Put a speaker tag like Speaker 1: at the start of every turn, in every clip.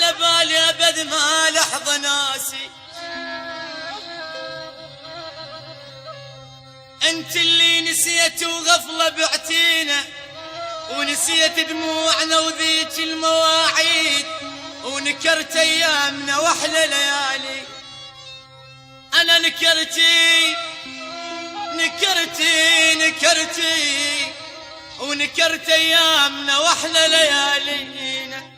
Speaker 1: على بالي أبد ما لحظة ناسي انت اللي نسيت وغفلة بعتينا، ونسيت دموعنا وذيك المواعيد، ونكرت ايامنا واحلى ليالي. انا نكرتي نكرتي نكرتي ونكرت ايامنا واحلى ليالينا.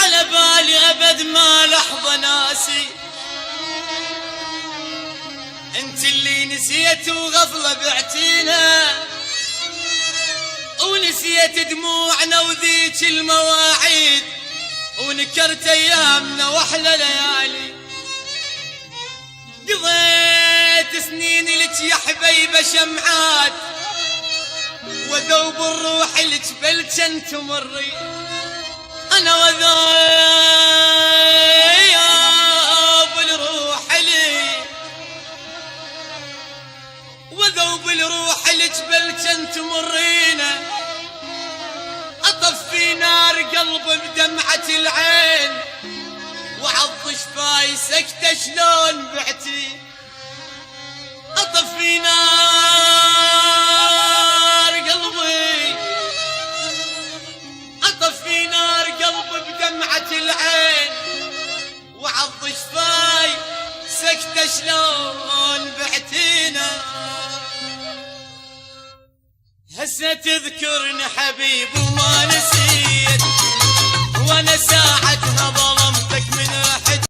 Speaker 1: على بالي أبد ما لحظة ناسي انت اللي نسيت وغفلة بعتينا، ونسيت دموعنا وذيك المواعيد، ونكرت ايامنا واحلى ليالي. قضيت سنين لك يا حبيبه شمعات، وذوب الروح لك بلجن تمري. انا وذوب الروح لي، وذوب الروح لك بلجن تمرينا. اطفي نار قلب بدمعة العين، وعض شفاي سكتة شلون بعتي. اطفي نار قلبي، اطفي نار قلبي بدمعة العين، وعض شفاي سكتة شلون بعتينا. هسه تذكرني حبيب وما نسيت، وانا ساعتها ظلمتك من